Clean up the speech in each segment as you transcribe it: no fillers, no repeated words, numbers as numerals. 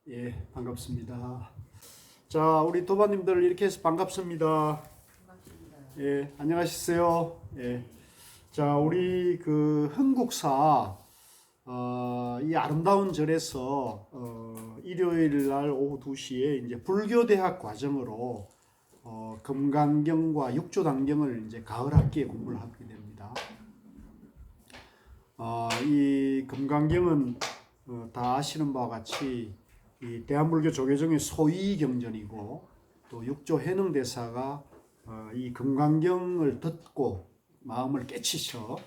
예, 반갑습니다. 자, 우리 도반님들 이렇게 해서 반갑습니다. 반갑습니다. 예, 안녕하셨어요. 예. 자, 우리 그 흥국사 이 아름다운 절에서 일요일 날 오후 2시에 이제 불교대학 과정으로 금강경과 육조단경을 이제 가을 학기에 공부를 하게 됩니다. 이 금강경은 다 아시는 바와 같이 이 대한불교 조계종의 소위 경전이고, 또 육조 해능대사가 이 금강경을 듣고 마음을 깨치셔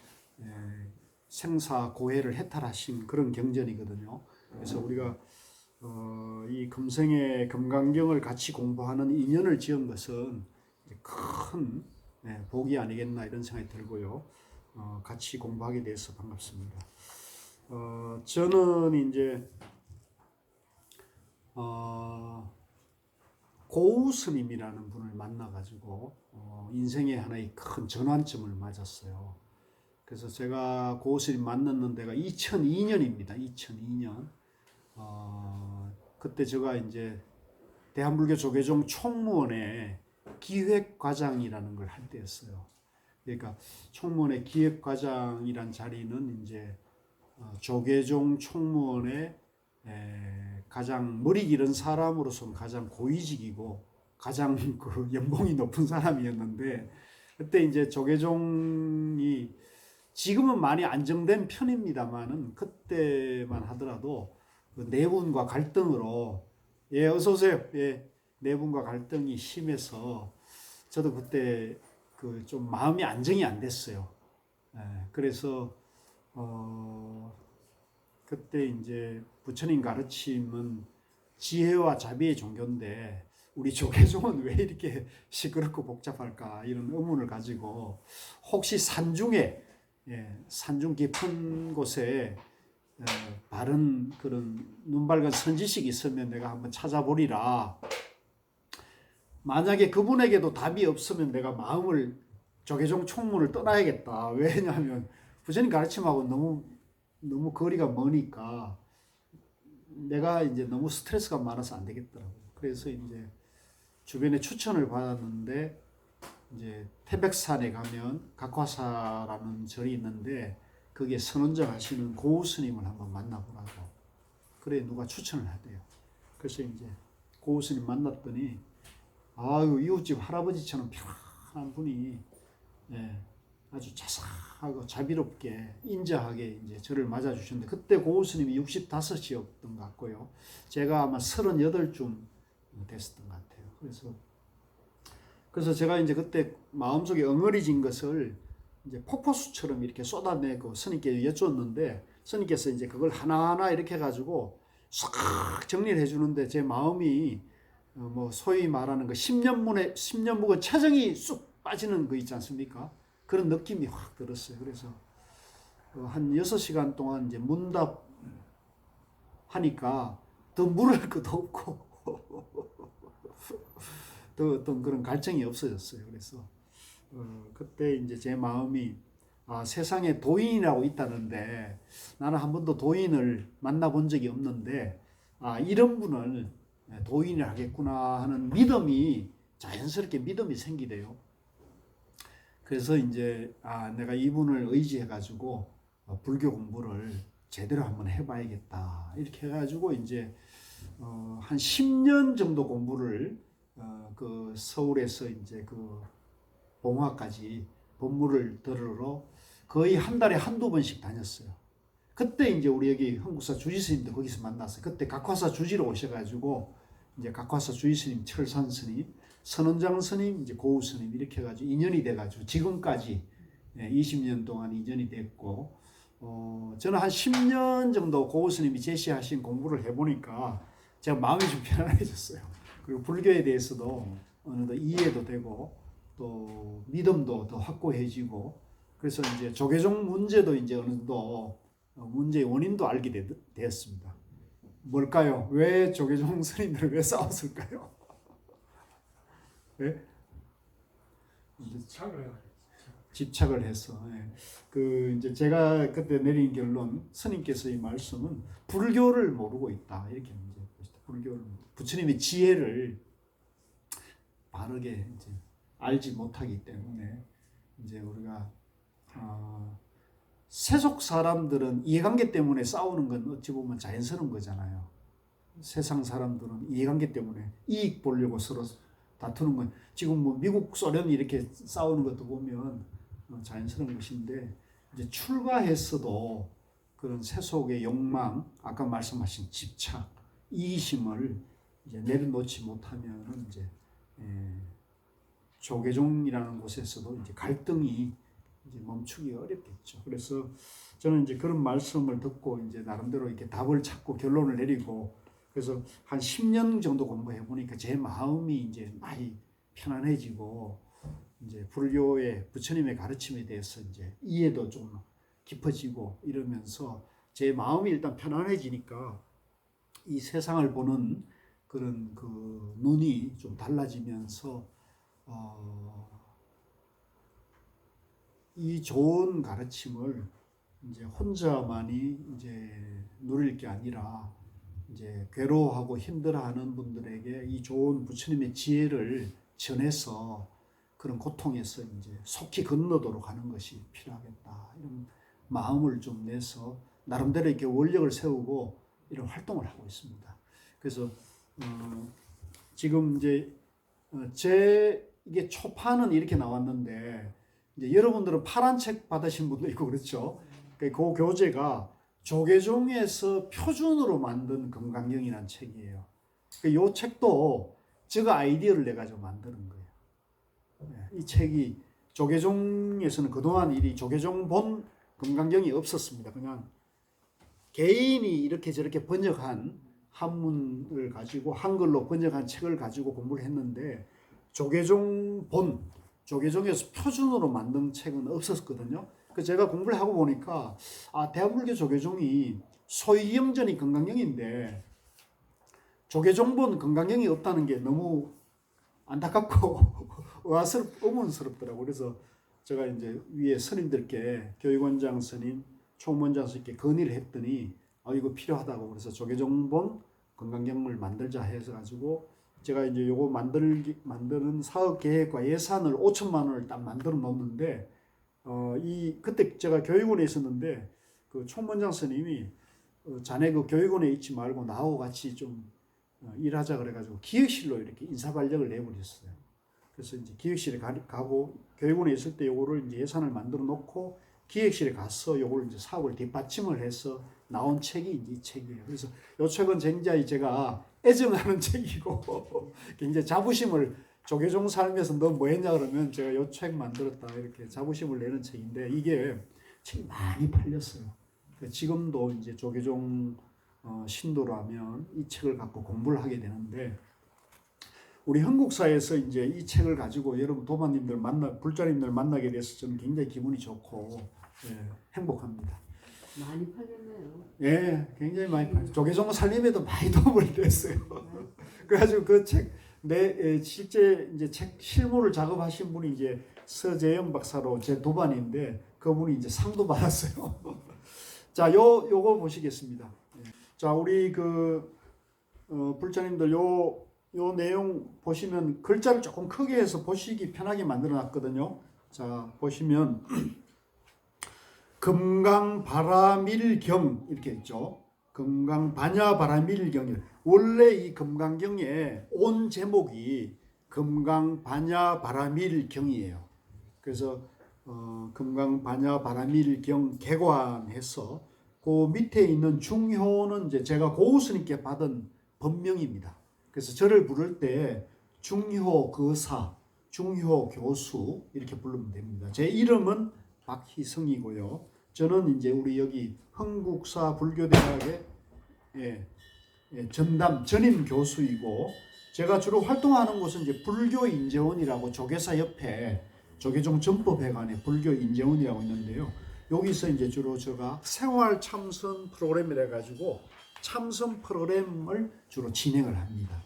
생사고해를 해탈하신 그런 경전이거든요. 그래서 우리가 이 금생의 금강경을 같이 공부하는 인연을 지은 것은 큰 복이 아니겠나 이런 생각이 들고요. 같이 공부하게 돼서 반갑습니다. 저는 이제 고우 스님이라는 분을 만나가지고 인생의 하나의 큰 전환점을 맞았어요. 그래서 제가 고우 스님 만났는 데가 2002년입니다. 2002년. 그때 제가 이제 대한불교 조계종 총무원의 기획과장이라는 걸 할 때였어요. 그러니까 총무원의 기획과장이란 자리는 이제 조계종 총무원의 가장 머리 기른 사람으로서는 가장 고위직이고 가장 그 연봉이 높은 사람이었는데, 그때 이제 조계종이 지금은 많이 안정된 편입니다만은 그때만 하더라도 그 내분과 갈등으로, 예, 어서 오세요. 예, 내분과 갈등이 심해서 저도 그때 그 좀 마음이 안정이 안 됐어요. 예, 그래서 그때 이제 부처님 가르침은 지혜와 자비의 종교인데 우리 조계종은 왜 이렇게 시끄럽고 복잡할까 이런 의문을 가지고, 혹시 산중에 산중 깊은 곳에 바른 그런 눈 밝은 선지식이 있으면 내가 한번 찾아보리라. 만약에 그분에게도 답이 없으면 내가 마음을 조계종 총무를 떠나야겠다. 왜냐하면 부처님 가르침하고 너무 거리가 머니까 내가 이제 너무 스트레스가 많아서 안 되겠더라고요. 그래서 이제 주변에 추천을 받았는데, 이제 태백산에 가면 각화사라는 절이 있는데 거기에 선원장 하시는 고우 스님을 한번 만나보라고. 그래 누가 추천을 하대요. 그래서 이제 고우 스님 만났더니 아유, 이웃집 할아버지처럼 평안한 분이 아주 자상하고 자비롭게 인자하게 이제 저를 맞아주셨는데, 그때 고우 스님이 65이었던 것 같고요. 제가 아마 38쯤 됐었던 것 같아요. 그래서 제가 이제 그때 마음속에 엉어리진 것을 이제 폭포수처럼 이렇게 쏟아내고 스님께 여쭈었는데, 스님께서 이제 그걸 하나하나 이렇게 해가지고 싹 정리를 해주는데, 제 마음이 뭐 소위 말하는 그 10년 묵은 체정이 쑥 빠지는 거 있지 않습니까? 그런 느낌이 확 들었어요. 그래서 한 6시간 동안 이제 문답 하니까 더 물을 것도 없고 또 어떤 그런 갈증이 없어졌어요. 그래서 그때 이제 제 마음이 세상에 도인이라고 있다는데 나는 한 번도 도인을 만나본 적이 없는데 이런 분을 도인을 하겠구나 하는 믿음이, 자연스럽게 믿음이 생기대요. 그래서 이제 내가 이분을 의지해가지고 불교 공부를 제대로 한번 해봐야겠다 이렇게 해가지고 이제 한 10년 정도 공부를 그 서울에서 이제 그 봉화까지 법문을 들으러 거의 한 달에 한두 번씩 다녔어요. 그때 이제 우리 여기 한국사 주지스님도 거기서 만났어요. 그때 각화사 주지로 오셔가지고 이제 각화사 주지스님, 철산 스님, 선원장 스님, 이제 고우 스님 이렇게 해가지고 인연이 돼가지고 지금까지 20년 동안 인연이 됐고, 저는 한 10년 정도 고우 스님이 제시하신 공부를 해보니까 제가 마음이 좀 편안해졌어요. 그리고 불교에 대해서도 어느덧 이해도 되고 또 믿음도 더 확고해지고, 그래서 이제 조계종 문제도 이제 어느 정도 문제의 원인도 알게 되었습니다. 뭘까요? 왜 조계종 스님들을 왜 싸웠을까요? 네? 집착을 해서. 그 이제 제가 그때 내린 결론, 스님께서의 말씀은 불교를 모르고 있다 이렇게 문제였다. 불교를 부처님의 지혜를 바르게 이제 알지 못하기 때문에 이제 우리가 세속 사람들은 이해관계 때문에 싸우는 건 어찌 보면 자연스러운 거잖아요. 세상 사람들은 이해관계 때문에 이익 보려고 서로 다투는 건 지금 뭐 미국 소련 이렇게 싸우는 것도 보면 자연스러운 것인데 이제 출가해서도 그런 세속의 욕망, 아까 말씀하신 집착, 이기심을 이제 내려놓지 못하면은 이제 조계종이라는 곳에서도 이제 갈등이 이제 멈추기 어렵겠죠. 그래서 저는 이제 그런 말씀을 듣고 이제 나름대로 이렇게 답을 찾고 결론을 내리고 그래서 한 10년 정도 공부해 보니까 제 마음이 이제 많이 편안해지고 이제 불교의 부처님의 가르침에 대해서 이제 이해도 좀 깊어지고 이러면서 제 마음이 일단 편안해지니까 이 세상을 보는 그런 그 눈이 좀 달라지면서 이 좋은 가르침을 이제 혼자만이 이제 누릴 게 아니라 이제 괴로워하고 힘들어하는 분들에게 이 좋은 부처님의 지혜를 전해서 그런 고통에서 이제 속히 건너도록 하는 것이 필요하겠다. 이런 마음을 좀 내서 나름대로 이렇게 원력을 세우고 이런 활동을 하고 있습니다. 그래서 지금 이제 제 이게 초판은 이렇게 나왔는데 이제 여러분들은 파란 책 받으신 분도 있고 그렇죠. 그 교재가 조계종에서 표준으로 만든 금강경이라는 책이에요. 이 책도 제가 아이디어를 내 가지고 만드는 거예요. 이 책이 조계종에서는 그동안 이 조계종 본 금강경이 없었습니다. 그냥 개인이 이렇게 저렇게 번역한 한문을 가지고 한글로 번역한 책을 가지고 공부를 했는데 조계종 본, 조계종에서 표준으로 만든 책은 없었거든요. 그래서 제가 공부를 하고 보니까 대한불교 조계종이 소위경전이 금강경인데 조계종본 금강경이 없다는 게 너무 안타깝고 의문스럽더라고요. 그래서 제가 이제 위에 스님들께 교육원장 스님, 총무원장 스님께 건의를 했더니 이거 필요하다고 그래서 조계종본 금강경을 만들자 해서 가지고 제가 이제 요거 만드는 사업 계획과 예산을 5천만 원을 딱 만들어 놓는데 그때 제가 교육원에 있었는데 그 총무원장 스님이 자네 그 교육원에 있지 말고 나하고 같이 좀 일하자 그래가지고 기획실로 이렇게 인사발령을 내버렸어요. 그래서 이제 기획실에 가고 교육원에 있을 때 요거를 이제 예산을 만들어 놓고 기획실에 가서 요걸 이제 사업을 뒷받침을 해서 나온 책이 이제 이 책이에요. 그래서 이 책은 굉장히 제가 애정하는 책이고 굉장히 자부심을 조계종 삶에서 너 뭐 했냐 그러면 제가 이 책 만들었다 이렇게 자부심을 내는 책인데 이게 책이 많이 팔렸어요. 지금도 이제 조계종 신도라면 이 책을 갖고 공부를 하게 되는데 우리 한국사에서 이제 이 책을 가지고 여러분 도마님들 불자님들 만나게 돼서 저는 굉장히 기분이 좋고 행복합니다. 많이 팔렸네요. 예, 굉장히 많이 팔렸어요. 조계종 살림에도 많이 도움을 됐어요. 그래가지고 그 책, 실제 이제 책 실물을 작업하신 분이 이제 서재영 박사로 제 도반인데 그분이 이제 상도 받았어요. 자, 요거 보시겠습니다. 자, 우리 불자님들 요 내용 보시면 글자를 조금 크게 해서 보시기 편하게 만들어 놨거든요. 자, 보시면 금강바라밀경 이렇게 있죠. 금강반야바라밀경. 원래 이 금강경의 온 제목이 금강반야바라밀경이에요. 그래서 금강반야바라밀경 개관해서 그 밑에 있는 중효는 이제 제가 고우스님께 받은 법명입니다. 그래서 저를 부를 때 중효 거사, 중효 교수 이렇게 부르면 됩니다. 제 이름은 박희성이고요. 저는 이제 우리 여기 흥국사 불교대학의 전임 교수이고 제가 주로 활동하는 곳은 이제 불교인재원이라고 조계사협회 조계종 전법회관에 불교인재원이라고 있는데요. 여기서 이제 주로 제가 생활 참선 프로그램이라 해가지고 참선 프로그램을 주로 진행을 합니다.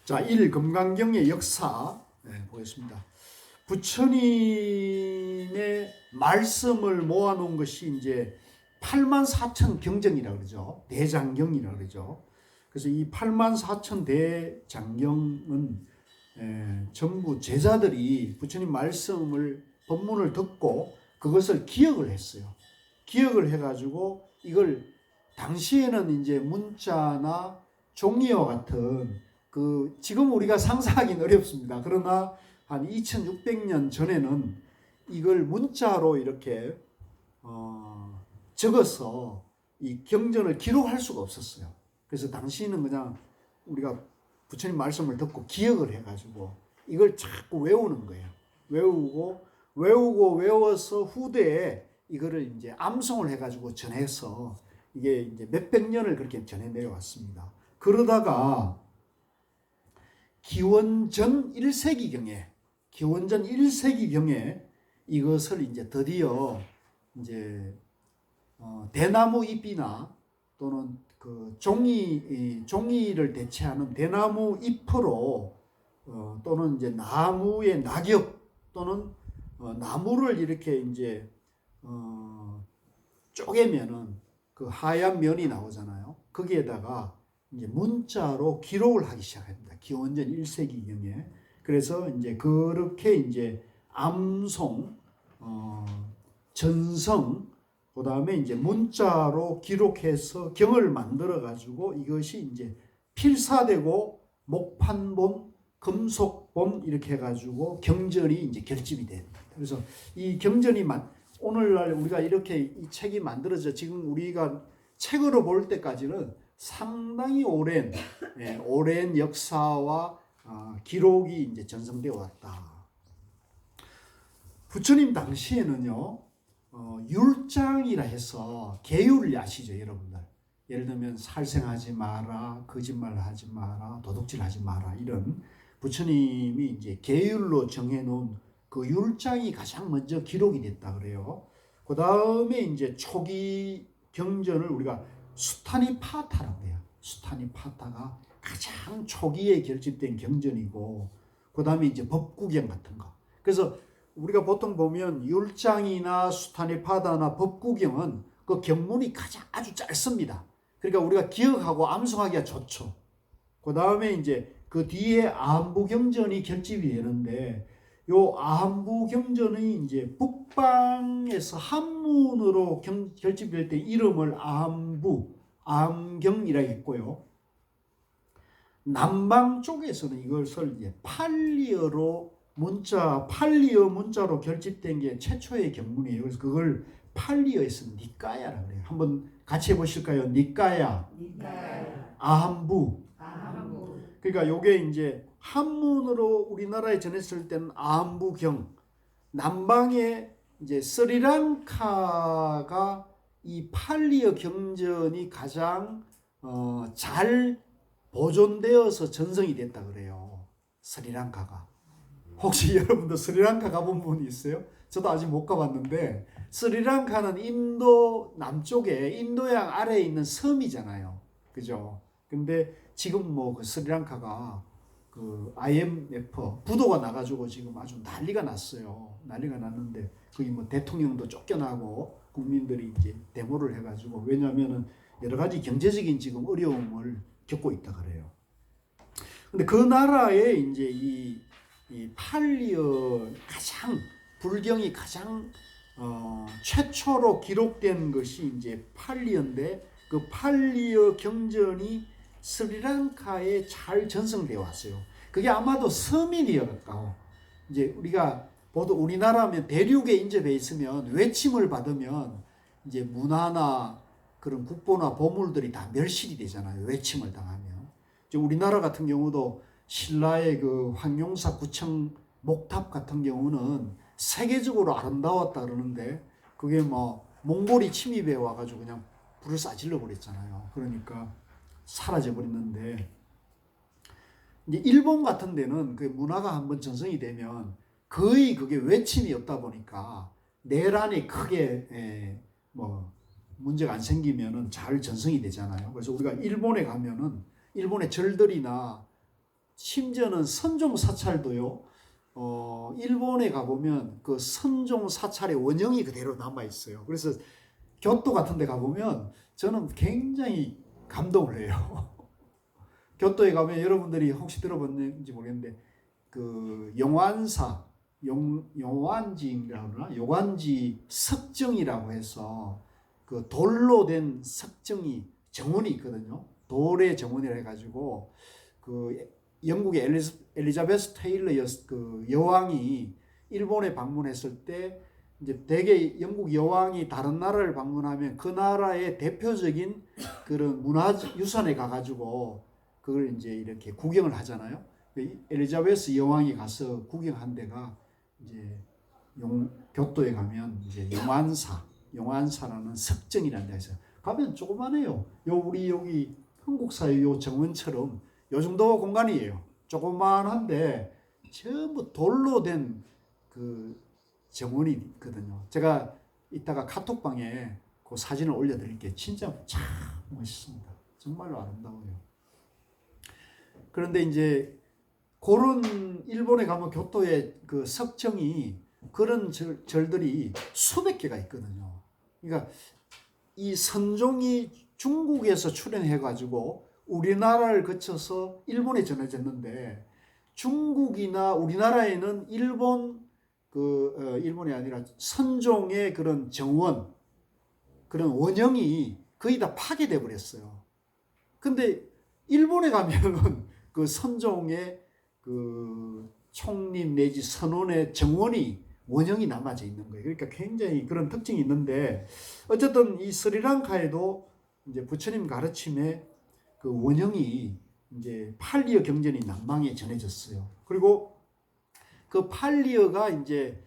자, 1. 금강경의 역사 보겠습니다. 부처님의 말씀을 모아놓은 것이 이제 84,000 경전이라고 그러죠. 대장경이라고 그러죠. 그래서 이 84,000 대장경은 전부 제자들이 부처님 말씀을 법문을 듣고 그것을 기억을 했어요. 기억을 해가지고 이걸 당시에는 이제 문자나 종이와 같은 그 지금 우리가 상상하기는 어렵습니다. 그러나 한 2600년 전에는 이걸 문자로 이렇게 적어서 이 경전을 기록할 수가 없었어요. 그래서 당시에는 그냥 우리가 부처님 말씀을 듣고 기억을 해가지고 이걸 자꾸 외우는 거예요. 외워서 후대에 이거를 이제 암송을 해가지고 전해서 이게 이제 몇백 년을 그렇게 전해 내려왔습니다. 그러다가 기원전 1세기경에 이것을 이제 드디어 이제 대나무 잎이나 또는 그 종이를 대체하는 대나무 잎으로 또는 이제 나무의 낙엽 또는 나무를 이렇게 이제 쪼개면은 그 하얀 면이 나오잖아요. 거기에다가 이제 문자로 기록을 하기 시작합니다. 기원전 1세기경에. 그래서 이제 그렇게 이제 암송, 전성, 그 다음에 이제 문자로 기록해서 경을 만들어 가지고 이것이 이제 필사되고 목판본, 금속본 이렇게 해가지고 경전이 이제 결집이 됩니다. 그래서 이 경전이 오늘날 우리가 이렇게 이 책이 만들어져 지금 우리가 책으로 볼 때까지는 상당히 오랜 역사와 기록이 이제 전성되어 왔다. 부처님 당시에는요, 율장이라 해서 계율을 아시죠, 여러분들? 예를 들면 살생하지 마라, 거짓말하지 마라, 도둑질하지 마라 이런 부처님이 이제 계율로 정해놓은 그 율장이 가장 먼저 기록이 됐다 그래요. 그 다음에 이제 초기 경전을 우리가 수타니파타라고 해요. 수타니파타가 가장 초기에 결집된 경전이고, 그 다음에 이제 법구경 같은 거. 그래서 우리가 보통 보면 율장이나 수타니파타나 법구경은 그 경문이 아주 짧습니다. 그러니까 우리가 기억하고 암송하기가 좋죠. 그 다음에 이제 그 뒤에 아함부경전이 결집이 되는데, 요 아함부경전이 이제 북방에서 한문으로 결집될 때 이름을 아함경이라 했고요. 남방 쪽에서는 이것을 이제 팔리어 문자로 결집된 게 최초의 경문이에요. 그래서 그걸 팔리어에서 니까야라고 그래요. 한번 같이 해보실까요? 니까야. 아함부. 그러니까 요게 이제 한문으로 우리나라에 전했을 때는 아함부경. 남방에 이제 스리랑카가 이 팔리어 경전이 가장 잘 보존되어서 전성이 됐다 그래요. 스리랑카가. 혹시 여러분도 스리랑카 가본 분이 있어요? 저도 아직 못 가봤는데, 스리랑카는 인도 남쪽에 인도양 아래에 있는 섬이잖아요. 그죠? 근데 지금 뭐 그 스리랑카가 그 IMF 부도가 나가지고 지금 아주 난리가 났어요. 난리가 났는데 거기 뭐 대통령도 쫓겨나고 국민들이 이제 데모를 해가지고, 왜냐하면은 여러 가지 경제적인 지금 어려움을 겪고 있다 그래요. 근데 그 나라에 이제 이 팔리어 불경이 가장 최초로 기록된 것이 이제 팔리어인데, 그 팔리어 경전이 스리랑카에 잘 전성되어 왔어요. 그게 아마도 서민이어 가까워. 이제 우리가 보통 우리나라면 대륙에 인접해 있으면 외침을 받으면 이제 문화나 그런 국보나 보물들이 다 멸실이 되잖아요. 외침을 당하면. 이제 우리나라 같은 경우도 신라의 그 황룡사 구청 목탑 같은 경우는 세계적으로 아름다웠다 그러는데, 그게 뭐 몽골이 침입해 와가지고 그냥 불을 싸질러 버렸잖아요. 그러니까 사라져 버렸는데, 이제 일본 같은 데는 그 문화가 한번 전성이 되면 거의 그게 외침이 없다 보니까 내란이 크게 뭐 문제가 안 생기면은 잘 전성이 되잖아요. 그래서 우리가 일본에 가면은 일본의 절들이나 심지어는 선종 사찰도요. 일본에 가보면 그 선종 사찰의 원형이 그대로 남아 있어요. 그래서 교토 같은 데 가보면 저는 굉장히 감동을 해요. 교토에 가면 여러분들이 혹시 들어봤는지 모르겠는데 그 용환지라고 그러나 요관지 석정이라고 해서 그 돌로 된 석정이 정원이 있거든요. 돌의 정원이라 해가지고 그 영국의 엘리자베스 테일러 그 여왕이 일본에 방문했을 때 이제 대개 영국 여왕이 다른 나라를 방문하면 그 나라의 대표적인 그런 문화유산에 가가지고 그걸 이제 이렇게 구경을 하잖아요. 엘리자베스 여왕이 가서 구경한 데가 이제 교토에 가면 이제 용안사라는 석정이라는 데가 있어요. 가면 조그만해요. 우리 여기 한국 사회 요 정원처럼 요 정도 공간이에요. 조그만한데 전부 돌로 된 그 정원이 있거든요. 제가 이따가 카톡방에 그 사진을 올려드릴게요. 진짜 참 멋있습니다. 정말로 아름다워요. 그런데 이제 그런 일본에 가면 교토에 그 석정이 그런 절들이 수백 개가 있거든요. 그러니까 이 선종이 중국에서 출현해가지고 우리나라를 거쳐서 일본에 전해졌는데 중국이나 우리나라에는 일본이 아니라 선종의 그런 정원, 그런 원형이 거의 다 파괴돼 버렸어요. 근데 일본에 가면은 그 선종의 그 총림 내지 선원의 정원이 원형이 남아져 있는 거예요. 그러니까 굉장히 그런 특징이 있는데 어쨌든 이 스리랑카에도 이제 부처님 가르침에 그 원형이 이제 팔리어 경전이 남방에 전해졌어요. 그리고 그 팔리어가 이제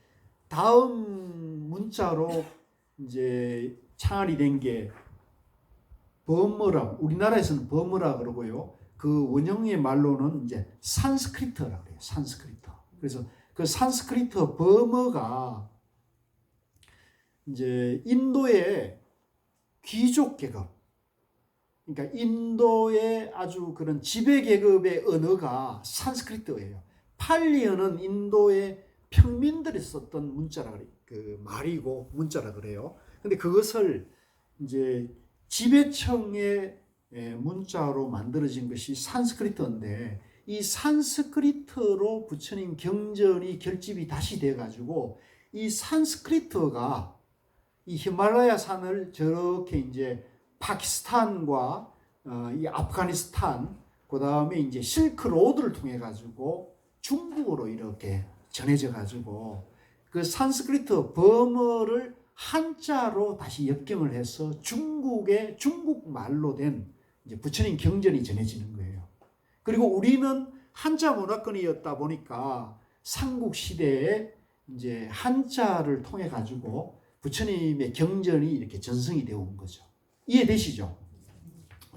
다음 문자로 이제 창안이 된 게 버머라, 우리나라에서는 버머라 그러고요. 그 원형의 말로는 이제 산스크리트라고 해요. 산스크리트. 그래서 그 산스크리트 버머가 이제 인도의 귀족 계급, 그러니까 인도의 아주 그런 지배 계급의 언어가 산스크리트예요. 팔리어는 인도의 평민들이 썼던 문자라 그래요. 그 말이고 문자라 그래요. 근데 그것을 이제 지배청의 문자로 만들어진 것이 산스크리트인데 이 산스크리트로 부처님 경전이 결집이 다시 돼가지고 이 산스크리트가 이 히말라야 산을 저렇게 이제 파키스탄과 이 아프가니스탄 그 다음에 이제 실크 로드를 통해 가지고 중국으로 이렇게 전해져 가지고 그 산스크리트 버머를 한자로 다시 역경을 해서 중국의 중국말로 된 이제 부처님 경전이 전해지는 거예요. 그리고 우리는 한자 문화권이었다 보니까 삼국 시대에 이제 한자를 통해 가지고 부처님의 경전이 이렇게 전승이 되어 온 거죠. 이해되시죠?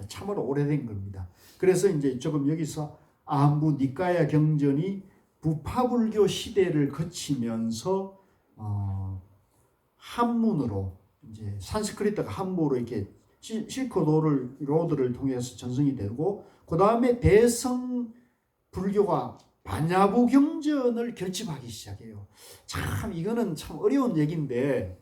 참으로 오래된 겁니다. 그래서 이제 조금 여기서 안부 니까야 경전이 부파불교 시대를 거치면서 한문으로 이제 산스크리트가 한문으로 이렇게 실크 로드를 통해서 전승이 되고 그 다음에 대성 불교가 반야부 경전을 결집하기 시작해요. 참 이거는 참 어려운 얘기인데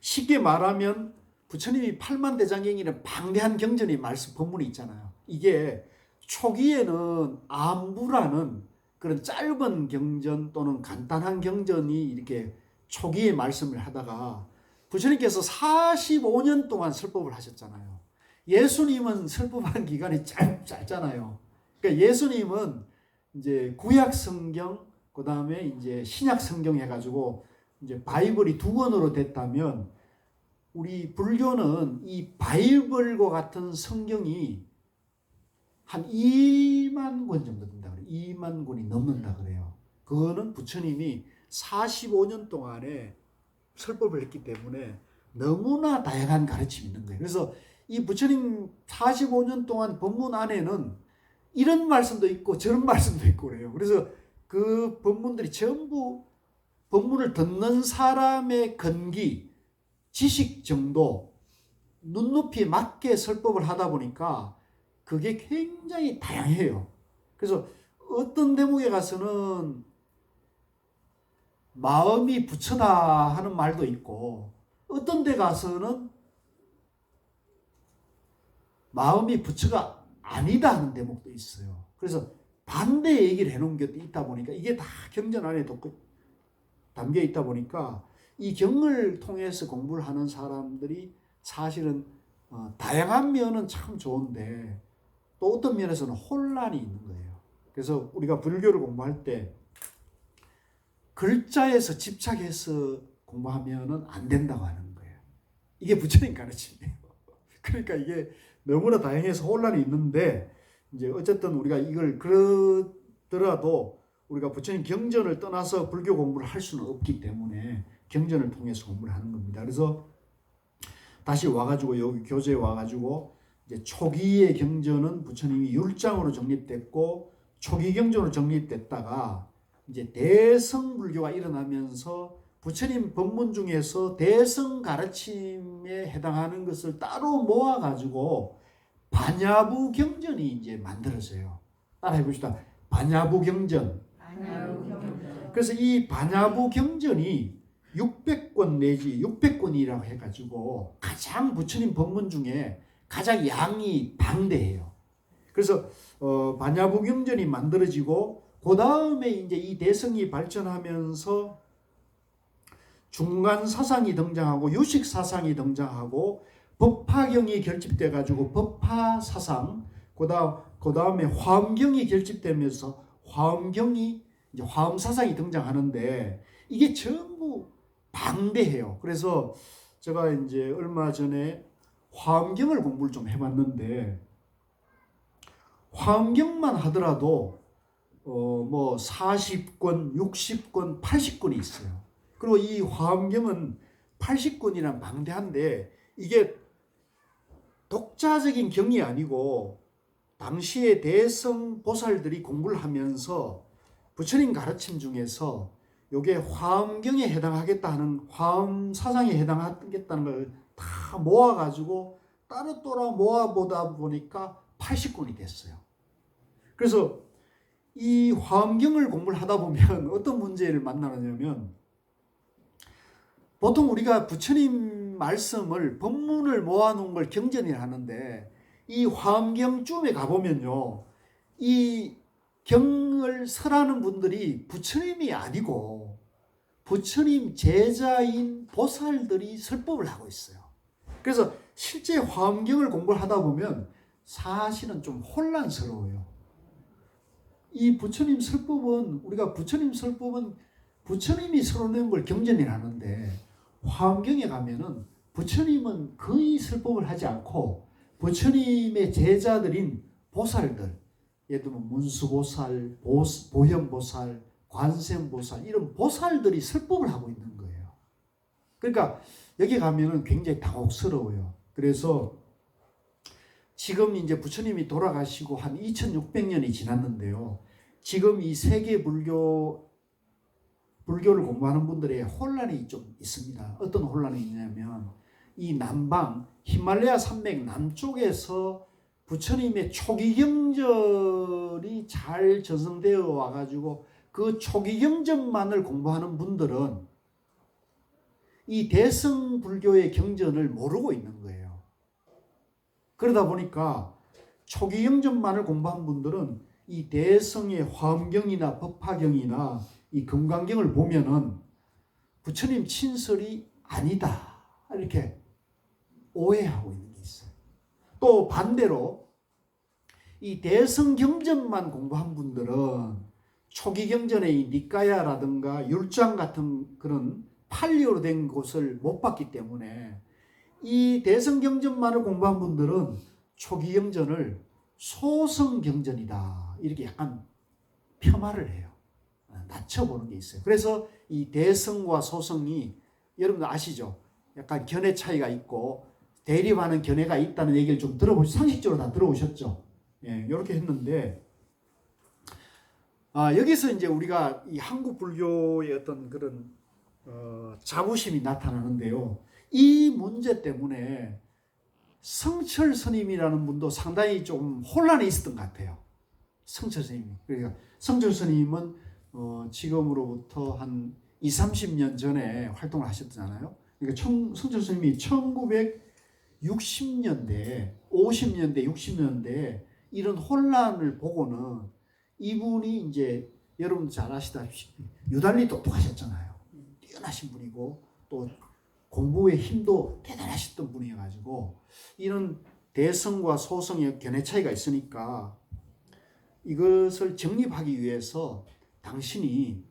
쉽게 말하면 부처님이 팔만대장경이라는 방대한 경전의 말씀 법문이 있잖아요. 이게 초기에는 안부라는 그런 짧은 경전 또는 간단한 경전이 이렇게 초기에 말씀을 하다가 부처님께서 45년 동안 설법을 하셨잖아요. 예수님은 설법한 기간이 짧잖아요. 그러니까 예수님은 이제 구약 성경 그 다음에 이제 신약 성경 해가지고 이제 바이블이 두 권으로 됐다면 우리 불교는 이 바이블과 같은 성경이 한 2만 권 정도 된다 그래요. 2만 권이 넘는다 그래요. 그거는 부처님이 45년 동안에 설법을 했기 때문에 너무나 다양한 가르침이 있는 거예요. 그래서 이 부처님 45년 동안 법문 안에는 이런 말씀도 있고 저런 말씀도 있고 그래요. 그래서 그 법문들이 전부 법문을 듣는 사람의 건기 지식 정도, 눈높이에 맞게 설법을 하다 보니까 그게 굉장히 다양해요. 그래서 어떤 대목에 가서는 마음이 부처다 하는 말도 있고 어떤 데 가서는 마음이 부처가 아니다 하는 대목도 있어요. 그래서 반대 얘기를 해놓은 것도 있다 보니까 이게 다 경전 안에 담겨 있다 보니까 이 경을 통해서 공부를 하는 사람들이 사실은 다양한 면은 참 좋은데 또 어떤 면에서는 혼란이 있는 거예요. 그래서 우리가 불교를 공부할 때 글자에서 집착해서 공부하면은 안 된다고 하는 거예요. 이게 부처님 가르침이에요. 그러니까 이게 너무나 다양해서 혼란이 있는데 이제 어쨌든 우리가 이걸 그러더라도 우리가 부처님 경전을 떠나서 불교 공부를 할 수는 없기 때문에 경전을 통해서 공부를 하는 겁니다. 그래서 다시 와가지고 여기 교재에 와가지고 이제 초기의 경전은 부처님이 율장으로 정립됐고 초기 경전으로 정립됐다가 이제 대성불교가 일어나면서 부처님 법문 중에서 대성 가르침에 해당하는 것을 따로 모아가지고 반야부 경전이 이제 만들어져요. 따라해 봅시다. 반야부 경전. 그래서 이 반야부 경전이 600권 내지 600권이라고 해가지고 가장 부처님 법문 중에 가장 양이 방대해요. 그래서 반야부 경전이 만들어지고 그 다음에 이제 이 대성이 발전하면서 중간 사상이 등장하고 유식 사상이 등장하고 법화경이 결집돼 가지고 법화 사상, 그 다음에 화엄경이 결집되면서 화엄경이 이제 화엄 사상이 등장하는데 이게 전부 방대해요. 그래서 제가 이제 얼마 전에 화엄경을 공부를 좀 해봤는데 화엄경만 하더라도 뭐 40권, 60권, 80권이 있어요. 그리고 이 화엄경은 80권이나 방대한데 이게 독자적인 경이 아니고 당시에 대성 보살들이 공부를 하면서 부처님 가르침 중에서 이게 화엄경에 해당하겠다 하는 화엄 사상에 해당하겠다는 걸 다 모아가지고 따로따로 모아보다 보니까 80권이 됐어요. 그래서 이 화엄경을 공부를 하다 보면 어떤 문제를 만나느냐면 보통 우리가 부처님 말씀을 법문을 모아놓은 걸 경전이라 하는데 이 화엄경쯤에 가보면요 이 경을 설하는 분들이 부처님이 아니고 부처님 제자인 보살들이 설법을 하고 있어요. 그래서 실제 화엄경을 공부를 하다 보면 사실은 좀 혼란스러워요. 이 부처님 설법은 우리가 부처님 설법은 부처님이 설해낸 걸 경전이라 하는데 화엄경에 가면은 부처님은 거의 설법을 하지 않고 부처님의 제자들인 보살들, 예를 들면 문수보살, 보현보살, 관세음보살 이런 보살들이 설법을 하고 있는 거예요. 그러니까 여기 가면은 굉장히 당혹스러워요. 그래서 지금 이제 부처님이 돌아가시고 한 2600년이 지났는데요. 지금 이 세계 불교를 공부하는 분들의 혼란이 좀 있습니다. 어떤 혼란이 있냐면 이 남방 히말라야 산맥 남쪽에서 부처님의 초기 경전이 잘 전승되어 와가지고 그 초기 경전만을 공부하는 분들은 이 대성 불교의 경전을 모르고 있는 거예요. 그러다 보니까 초기 경전만을 공부한 분들은 이 대성의 화엄경이나 법화경이나 이 금강경을 보면은 부처님 친설이 아니다 이렇게 오해하고 있는 게 있어요. 또 반대로 이 대성 경전만 공부한 분들은 초기 경전의 이 니까야라든가 율장 같은 그런 판리어로 된 것을 못 봤기 때문에 이 대성 경전만을 공부한 분들은 초기 경전을 소성 경전이다 이렇게 약간 폄하를 해요. 낮춰보는 게 있어요. 그래서 이 대성과 소성이 여러분들 아시죠? 약간 견해 차이가 있고 대립하는 견해가 있다는 얘기를 좀 상식적으로 다 들어오셨죠? 예, 이렇게 했는데 여기서 이제 우리가 이 한국 불교의 어떤 그런 자부심이 나타나는데요. 이 문제 때문에 성철 스님이라는 분도 상당히 좀 혼란이 있었던 것 같아요. 성철 스님이. 그러니까 성철 스님은 지금으로부터 한 20-30년 전에 활동을 하셨잖아요. 그러니까 성철 스님이 1960년대, 50년대, 60년대에 이런 혼란을 보고는 이분이 이제 여러분 잘 아시다시피 유달리 똑똑하셨잖아요. 뛰어나신 분이고 또 공부의 힘도 대단하셨던 분이어가지고 이런 대성과 소성의 견해 차이가 있으니까 이것을 정립하기 위해서 당신이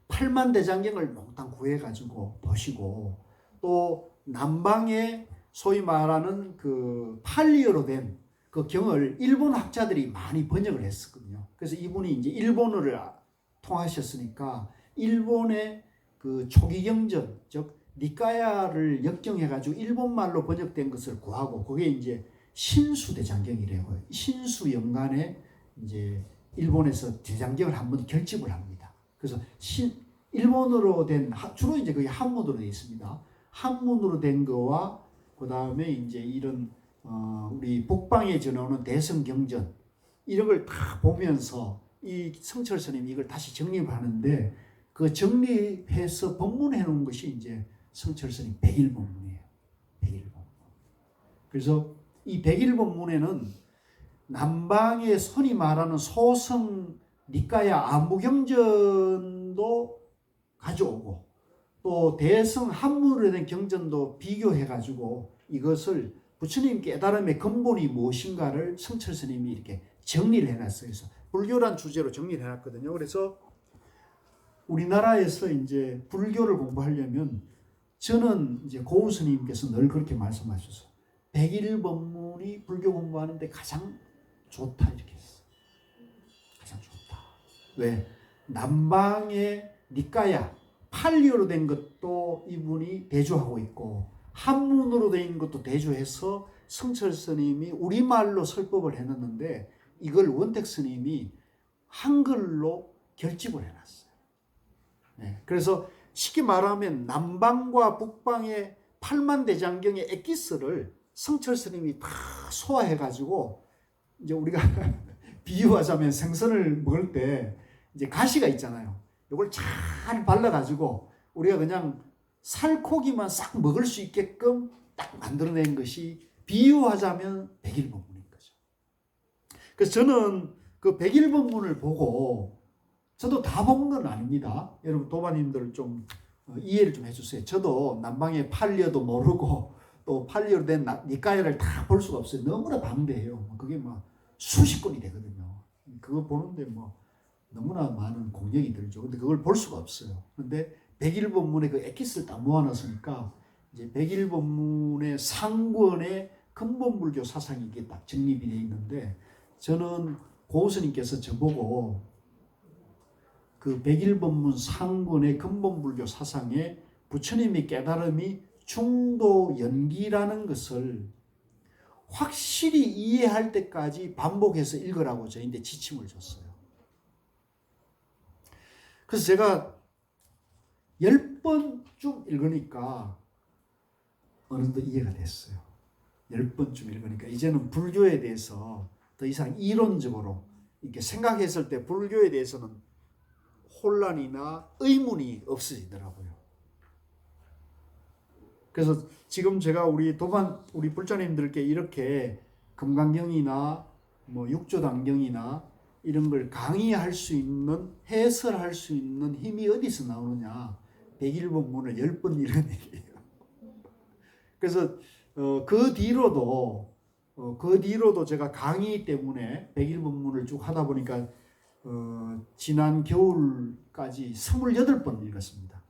팔만대장경을 몽땅 구해가지고 보시고 또 남방에 소위 말하는 그 팔리어로 된 그 경을 일본 학자들이 많이 번역을 했었거든요. 그래서 이분이 이제 일본어를 통하셨으니까 일본의 그 초기 경전, 즉 니까야를 역경해가지고 일본말로 번역된 것을 구하고 그게 이제 신수대장경이래요. 신수연간에 이제 일본에서 대장경을 한번 결집을 합니다. 그래서 일본어로 된 주로 이제 그게 한문으로 되어 있습니다. 한문으로 된 거와 그 다음에 이제 이런 우리 북방에 전해오는 대성경전 이런 걸 다 보면서 이 성철 스님이 이걸 다시 정립하는데 그 정립해서 법문해 놓은 것이 이제 성철 스님 백일법문이에요. 백일법문. 그래서 이 백일법문에는 남방의 선이 말하는 소성 니까야 아무경전도 가져오고 또 대성 한문으로 된 경전도 비교해가지고 이것을 부처님 깨달음의 근본이 무엇인가를 성철 스님이 이렇게 정리를 해놨어요. 그래서 불교란 주제로 정리를 해놨거든요. 그래서 우리나라에서 이제 불교를 공부하려면 저는 이제 고우 스님께서 늘 그렇게 말씀하셨어요. 백일법문이 불교 공부하는데 가장 좋다 이렇게 했어요. 가장 좋다. 왜? 남방의 니까야 팔리어로 된 것도 이분이 대조하고 있고 한문으로 된 것도 대조해서 성철 스님이 우리말로 설법을 해놨는데 이걸 원택 스님이 한글로 결집을 해놨어요. 네, 그래서 쉽게 말하면 남방과 북방의 팔만대장경의 엑기스를 성철 스님이 다 소화해가지고 이제 우리가 비유하자면 생선을 먹을 때 이제 가시가 있잖아요. 이걸 잘 발라가지고 우리가 그냥 살코기만 싹 먹을 수 있게끔 딱 만들어낸 것이 비유하자면 백일법문인 거죠. 그래서 저는 그 백일법문을 보고 저도 다 본 건 아닙니다. 여러분 도마님들 좀 이해를 좀 해주세요. 저도 남방의 팔리어도 모르고 또 팔리어로 된 니까야를 다 볼 수가 없어요. 너무나 방대해요. 그게 막 수십 권이 되거든요. 그거 보는데 뭐 너무나 많은 공력이 들죠. 근데 그걸 볼 수가 없어요. 근데 백일법문의 그 엑기스를 다 모아놨으니까 이제 백일법문의 상권의 근본불교 사상이 이게 딱 정립이 되어 있는데 저는 고우스님께서 저보고 그 백일법문 상권의 근본불교 사상에 부처님의 깨달음이 중도연기라는 것을 확실히 이해할 때까지 반복해서 읽으라고 저희한테 지침을 줬어요. 그래서 제가 10번쯤 읽으니까 어느덧 이해가 됐어요. 10번쯤 읽으니까 이제는 불교에 대해서 더 이상 이론적으로 이렇게 생각했을 때 불교에 대해서는 혼란이나 의문이 없어지더라고요. 그래서 지금 제가 우리 불자님들께 이렇게 금강경이나 뭐 육조단경이나 이런 걸 강의할 수 있는, 해설할 수 있는 힘이 어디서 나오느냐? 백일법문을 10번 읽은 얘기예요. 그래서 그 뒤로도 제가 강의 때문에 백일법문을 쭉 하다 보니까 지난 겨울까지 28번 읽었습니다.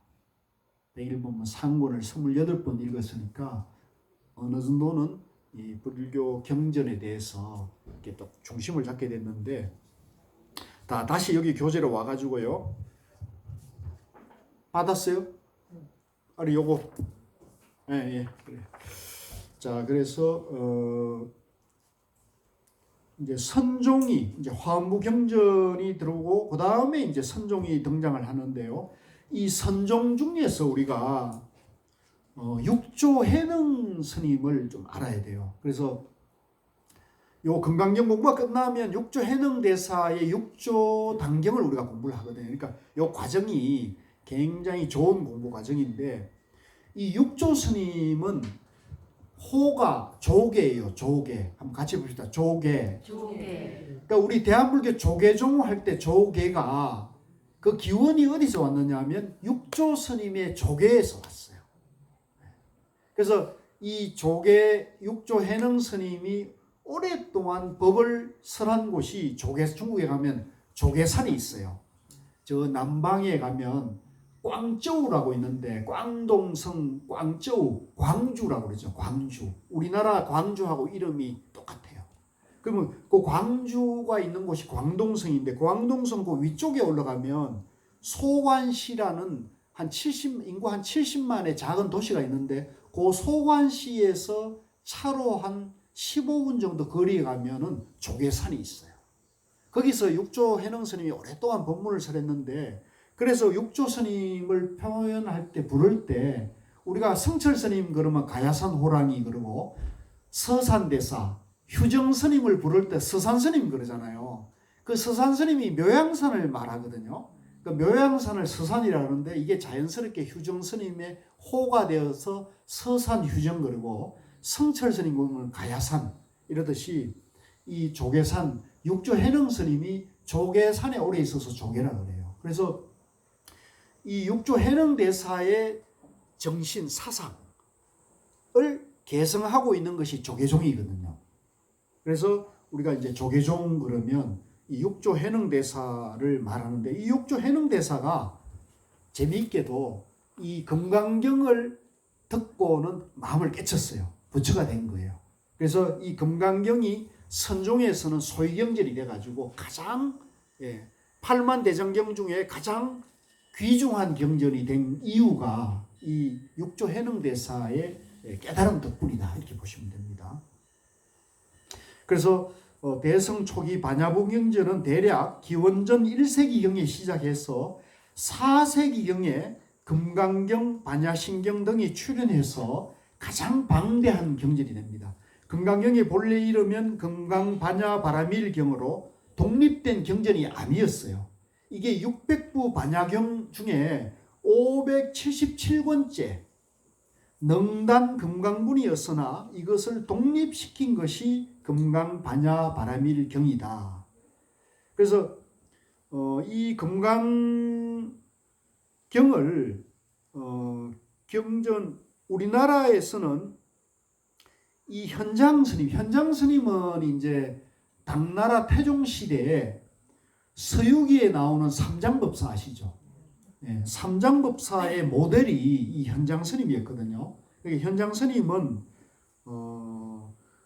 백일법문 상권을 28번 읽었으니까 어느 정도는 이 불교 경전에 대해서 이렇게 또 중심을 잡게 됐는데 다시 여기 교재로 와가지고요. 받았어요? 아니 요거 예 그래. 자 그래서 이제 선종이 이제 화엄부 경전이 들어오고 그 다음에 이제 선종이 등장을 하는데요. 이 선종 중에서 우리가 육조 해능 스님을 좀 알아야 돼요. 그래서 요 금강경 공부가 끝나면 육조 해능 대사의 육조 단경을 우리가 공부를 하거든요. 그러니까 요 과정이 굉장히 좋은 공부 과정인데 이 육조 스님은 호가 조계예요. 조계. 한번 같이 봅시다. 조계. 조개. 그러니까 우리 대한불교 조계종 할 때 조계가 그 기원이 어디서 왔느냐 하면 육조 스님의 조계에서 왔어요. 그래서 이 조계 육조 해능 스님이 오랫동안 법을 설한 곳이 중국에 가면 조계산이 있어요. 저 남방에 가면 광저우라고 있는데 광동성 광저우 광주라고 그러죠. 광주. 우리나라 광주하고 이름이 똑같아요. 그러면 그 광주가 있는 곳이 광동성인데 광동성 그 위쪽에 올라가면 소관시라는 인구 한 70만의 작은 도시가 있는데 그 소관시에서 차로 한 15분 정도 거리에 가면은 조계산이 있어요. 거기서 육조 해능 스님이 오랫동안 법문을 설했는데 그래서 육조 스님을 표현할 때 부를 때 우리가 성철 스님 그러면 가야산 호랑이 그러고 서산대사 휴정 스님을 부를 때 서산 스님 그러잖아요. 그 서산 스님이 묘양산을 말하거든요. 그 묘양산을 서산이라 그러는데 이게 자연스럽게 휴정 스님의 호가 되어서 서산 휴정 그러고 성철 스님 보면 가야산 이러듯이 이 조계산 육조 해능 스님이 조계산에 오래 있어서 조계라 그래요. 그래서 이 육조 해능 대사의 정신 사상을 계승하고 있는 것이 조계종이거든요. 그래서 우리가 이제 조계종 그러면 이 육조 해능 대사를 말하는데 이 육조 해능 대사가 재미있게도 이 금강경을 듣고는 마음을 깨쳤어요. 부처가 된 거예요. 그래서 이 금강경이 선종에서는 소위경전이 돼가지고 가장 8만 대장경 중에 가장 귀중한 경전이 된 이유가 이 육조 해능 대사의 깨달음 덕분이다 이렇게 보시면 됩니다. 그래서 대성 초기 반야부 경전은 대략 기원전 1세기경에 시작해서 4세기경에 금강경, 반야신경 등이 출현해서 가장 방대한 경전이 됩니다. 금강경의 본래 이름은 금강반야바라밀경으로 독립된 경전이 아니었어요. 이게 600부 반야경 중에 577권째 능단 금강분이었으나 이것을 독립시킨 것이 금강반야바라밀경이다. 그래서 이 금강경을 경전 우리나라에서는 이 현장 스님은 이제 당나라 태종 시대에 서유기에 나오는 삼장법사 아시죠? 삼장법사의 모델이 이 현장 스님이었거든요. 현장 스님은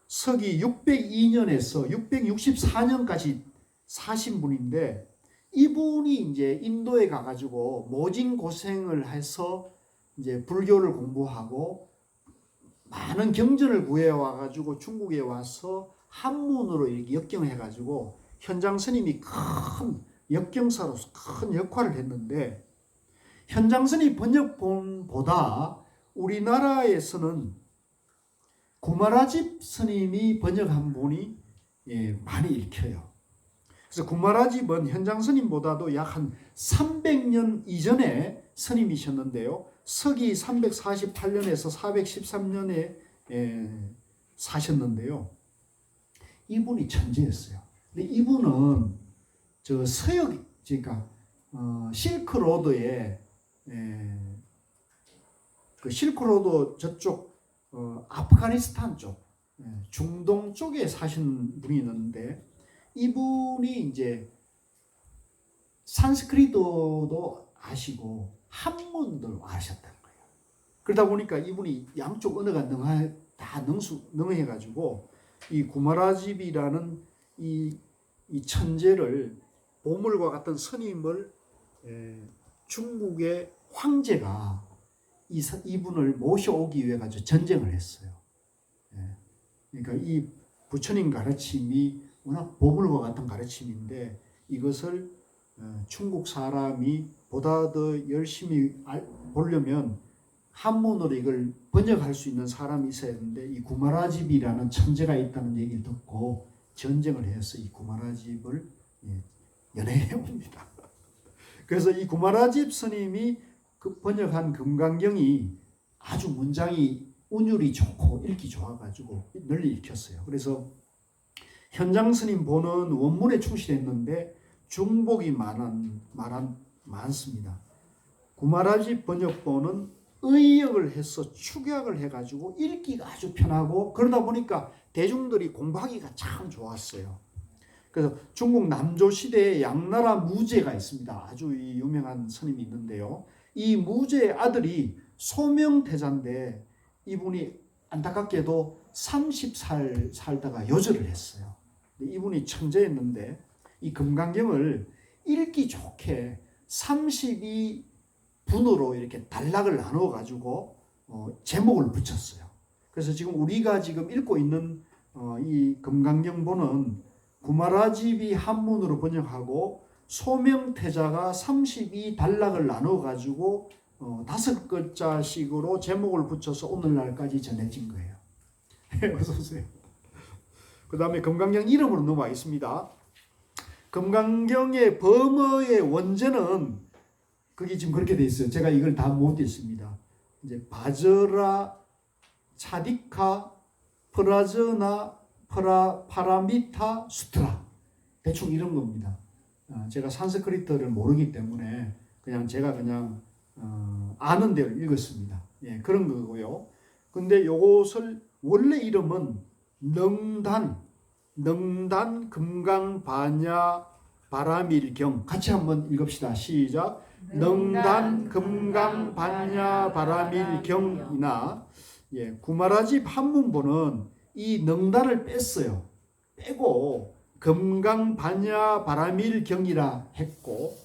서기 602년에서 664년까지 사신 분인데 이분이 이제 인도에 가가지고 모진 고생을 해서 이제 불교를 공부하고 많은 경전을 구해와가지고 중국에 와서 한문으로 이렇게 역경해가지고 현장 스님이 큰 역경사로서 큰 역할을 했는데 현장 스님 번역본보다 우리나라에서는 구마라집 스님이 번역한 본이 많이 읽혀요. 그래서 구마라집은 현장 스님보다도 약 한 300년 이전에 스님이셨는데요. 서기 348년에서 413년에 사셨는데요. 이분이 천재였어요. 근데 이분은 저 서역, 그러니까 실크로드에 그 실크로드 저쪽 아프가니스탄 쪽, 중동 쪽에 사신 분이 있는데 이분이 이제 산스크리트도 아시고 한문도 아셨다는 거예요. 그러다 보니까 이분이 양쪽 언어가 다 능해가지고 이 구마라집이라는 이 천재를 보물과 같은 스님을 중국의 황제가 이분을 모셔오기 위해 가지고 전쟁을 했어요. 그러니까 이 부처님 가르침이 워낙 보물과 같은 가르침인데 이것을 중국 사람이 보다 더 열심히 보려면 한문으로 이걸 번역할 수 있는 사람이 있어야 하는데 이 구마라집이라는 천재가 있다는 얘기를 듣고 전쟁을 해서 이 구마라집을 연애해 옵니다. 그래서 이 구마라집 스님이 그 번역한 금강경이 아주 문장이 운율이 좋고 읽기 좋아가지고 널리 읽혔어요. 그래서 현장 스님 본은 원문에 충실했는데 중복이 많습니다. 구마라지 번역본은 의역을 해서 축약을 해가지고 읽기가 아주 편하고 그러다 보니까 대중들이 공부하기가 참 좋았어요. 그래서 중국 남조 시대에 양나라 무제가 있습니다. 아주 유명한 스님이 있는데요. 이 무제의 아들이 소명태자인데 이분이 안타깝게도 30살 살다가 요절을 했어요. 이분이 천재였는데 이 금강경을 읽기 좋게 32분으로 이렇게 단락을 나누어 가지고 제목을 붙였어요. 그래서 지금 우리가 지금 읽고 있는 이 금강경본은 구마라집이 한문으로 번역하고 소명태자가 32단락을 나누어 가지고 5글자씩으로 제목을 붙여서 오늘날까지 전해진 거예요. 어서 오세요. 그 다음에 금강경 이름으로 넘어가 있습니다. 금강경의 범어의 원제는 그게 지금 그렇게 돼 있어요. 제가 이걸 다 못 읽습니다. 이제 바저라, 차디카, 프라저나, 파라미타, 수트라 대충 이런 겁니다. 제가 산스크리트를 모르기 때문에 제가 아는 대로 읽었습니다. 예, 그런 거고요. 근데 요것을 원래 이름은 능단 금강반야 바라밀경 같이 한번 읽읍시다. 시작. 능단 금강반야 바라밀경이나 구마라집 한문본은 이 능단을 뺐어요. 빼고 금강반야 바라밀경이라 했고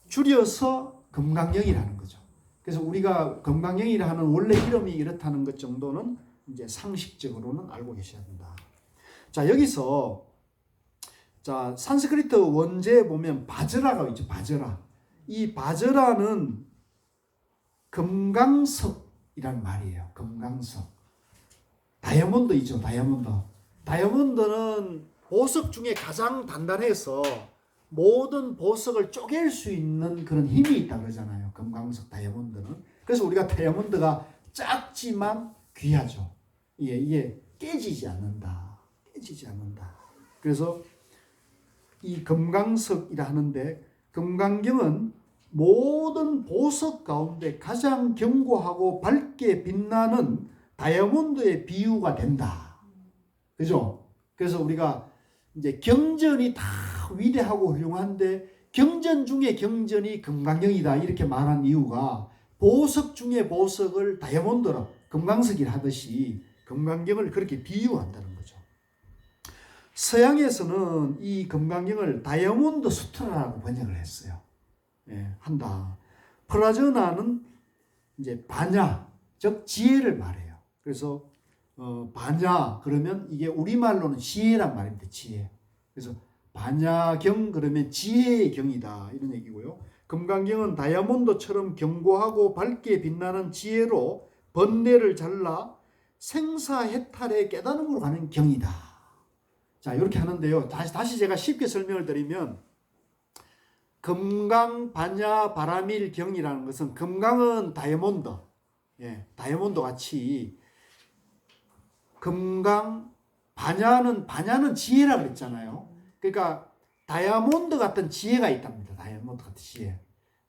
줄여서 금강경이라는 거죠. 그래서 우리가 금강경이라 하는 원래 이름이 이렇다는 것 정도는 이제 상식적으로는 알고 계셔야 된다. 자, 여기서 자, 산스크리트 원제에 보면 바저라가 있죠. 바저라. 이 바저라는 금강석이란 말이에요. 금강석. 다이아몬드이죠. 다이아몬드는 보석 중에 가장 단단해서 모든 보석을 쪼갤 수 있는 그런 힘이 있다 그러잖아요. 금강석 다이아몬드는. 그래서 우리가 다이아몬드가 작지만 귀하죠. 이게 깨지지 않는다. 그래서 이 금강석이라 하는데 금강경은 모든 보석 가운데 가장 견고하고 밝게 빛나는 다이아몬드의 비유가 된다. 그죠? 그래서 우리가 이제 경전이 다 위대하고 훌륭한데 경전 중에 경전이 금강경이다 이렇게 말한 이유가 보석 중에 보석을 다이아몬드로 금강석이라 하듯이 금강경을 그렇게 비유한다는 거죠. 서양에서는 이 금강경을 다이아몬드 수트라라고 번역을 했어요. 한다. 프라저나는 이제 바냐, 즉 지혜를 말해요. 그래서 바냐 그러면 이게 우리말로는 지혜란 말입니다. 지혜. 그래서 바냐경 그러면 지혜의 경이다 이런 얘기고요. 금강경은 다이아몬드처럼 견고하고 밝게 빛나는 지혜로 번뇌를 잘라 생사해탈의 깨달음으로 가는 경이다. 자, 이렇게 하는데요. 다시 제가 쉽게 설명을 드리면 금강 반야 바라밀 경이라는 것은 금강은 다이아몬드, 다이아몬드 같이 금강 반야는 지혜라 그랬잖아요. 그러니까 다이아몬드 같은 지혜가 있답니다. 다이아몬드 같은 지혜.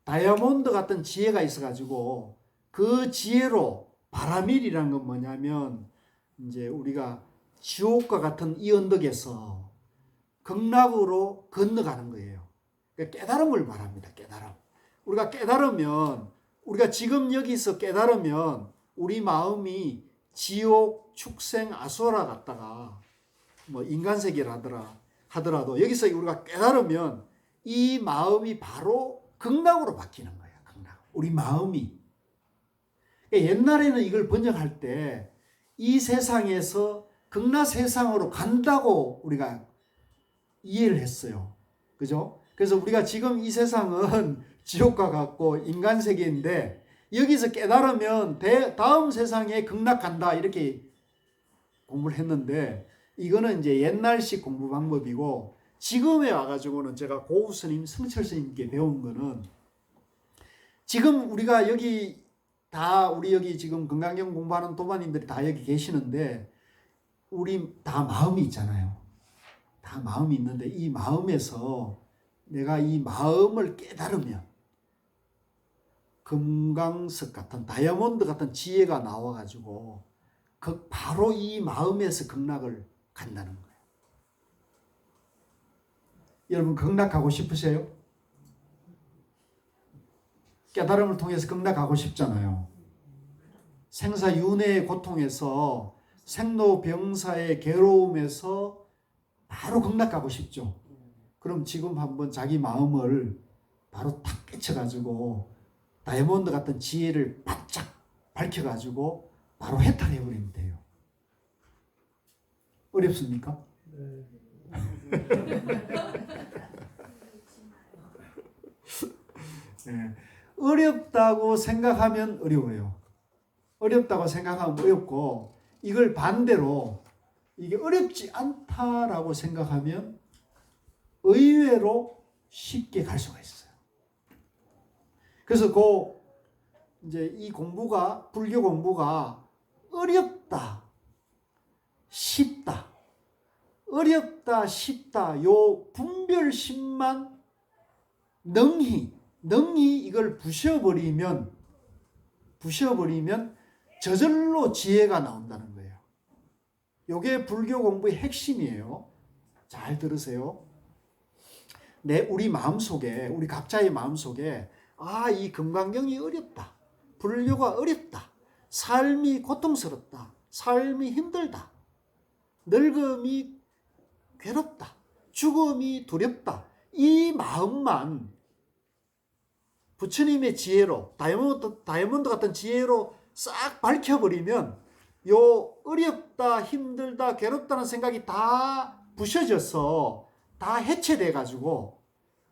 다이아몬드 같은 지혜가 있어가지고 그 지혜로 바라밀이라는 건 뭐냐면 이제 우리가 지옥과 같은 이 언덕에서 극락으로 건너가는 거예요. 그러니까 깨달음을 말합니다. 깨달음. 우리가 깨달으면 우리가 지금 여기서 깨달으면 우리 마음이 지옥, 축생, 아수라 갔다가 뭐 인간세계를 하더라도 여기서 우리가 깨달으면 이 마음이 바로 극락으로 바뀌는 거예요. 극락. 우리 마음이. 옛날에는 이걸 번역할 때 이 세상에서 극락 세상으로 간다고 우리가 이해를 했어요. 그죠? 그래서 우리가 지금 이 세상은 지옥과 같고 인간 세계인데 여기서 깨달으면 다음 세상에 극락 간다 이렇게 공부를 했는데 이거는 이제 옛날식 공부 방법이고 지금에 와가지고는 제가 고우 스님, 성철 스님께 배운 거는 지금 우리가 여기 다 우리 여기 지금 건강경 공부하는 도반님들이 다 여기 계시는데 우리 다 마음이 있잖아요. 다 마음이 있는데 이 마음에서 내가 이 마음을 깨달으면 금강석 같은 다이아몬드 같은 지혜가 나와가지고 바로 이 마음에서 극락을 간다는 거예요. 여러분 극락하고 싶으세요? 깨달음을 통해서 극락하고 싶잖아요. 생사윤회의 고통에서 생로병사의 괴로움에서 바로 극락하고 싶죠. 그럼 지금 한번 자기 마음을 바로 탁 깨쳐가지고 다이아몬드 같은 지혜를 바짝 밝혀가지고 바로 해탈해버리면 돼요. 어렵습니까? 네. 어렵다고 생각하면 어려워요. 어렵다고 생각하면 어렵고 이걸 반대로 이게 어렵지 않다라고 생각하면 의외로 쉽게 갈 수가 있어요. 그래서 이제 이 공부가 불교 공부가 어렵다, 쉽다, 어렵다, 쉽다 요 분별심만 능히 이걸 부셔버리면 저절로 지혜가 나온다는 거예요. 요게 불교 공부의 핵심이에요. 잘 들으세요. 우리 마음속에, 우리 각자의 마음속에 이 금강경이 어렵다. 불교가 어렵다. 삶이 고통스럽다. 삶이 힘들다. 늙음이 괴롭다. 죽음이 두렵다. 이 마음만 부처님의 지혜로 다이아몬드 같은 지혜로 싹 밝혀버리면 요 어렵다, 힘들다, 괴롭다는 생각이 다 부셔져서 다 해체돼가지고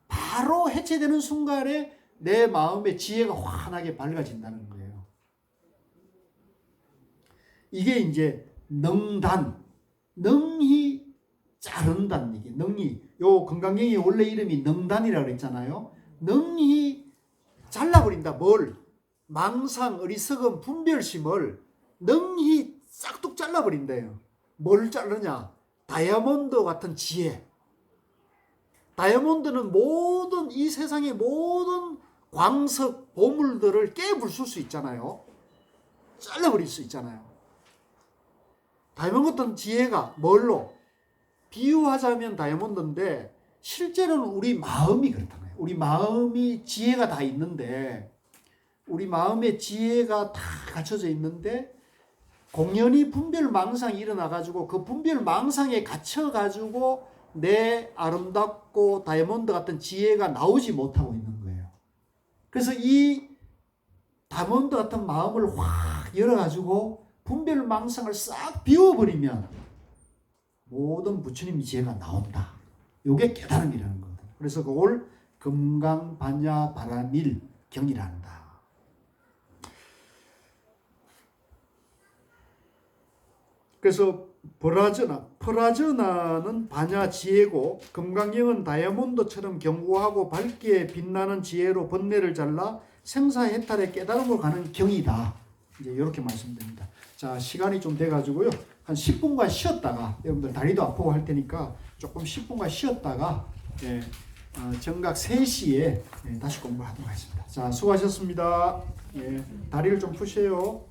바로 해체되는 순간에 내 마음의 지혜가 환하게 밝아진다는 거예요. 이게 이제 능히 자른다는 얘기. 요 건강경의 원래 이름이 능단이라고 그랬잖아요. 능히 잘라버린다. 뭘? 망상, 어리석음, 분별심을 능히 싹둑 잘라버린대요. 뭘 자르냐? 다이아몬드 같은 지혜. 다이아몬드는 이 세상의 모든 광석, 보물들을 깨부술 수 있잖아요. 잘라버릴 수 있잖아요. 다이아몬드 같은 지혜가 뭘로? 비유하자면 다이아몬드인데 실제로는 우리 마음이 그렇다고요. 우리 마음이 지혜가 다 있는데 우리 마음의 지혜가 다 갖춰져 있는데 공연히 분별망상이 일어나가지고 그 분별망상에 갇혀가지고 내 아름답고 다이아몬드 같은 지혜가 나오지 못하고 있는 거예요. 그래서 이 다이아몬드 같은 마음을 확 열어가지고 분별망상을 싹 비워버리면 모든 부처님의 지혜가 나온다. 이게 깨달음이라는 거거든요. 그래서 그걸 금강반야바라밀 경이라 한다. 그래서 퍼라저나는 반야 지혜고 금강경은 다이아몬드처럼 견고하고 밝게 빛나는 지혜로 번뇌를 잘라 생사해탈의 깨달음으로 가는 경이다. 이제 이렇게 말씀드립니다. 자, 시간이 좀 돼가지고요. 한 10분간 쉬었다가 여러분들 다리도 아프고 할 테니까 조금 10분간 쉬었다가 정각 3시에 다시 공부하도록 하겠습니다. 자, 수고하셨습니다. 다리를 좀 푸세요.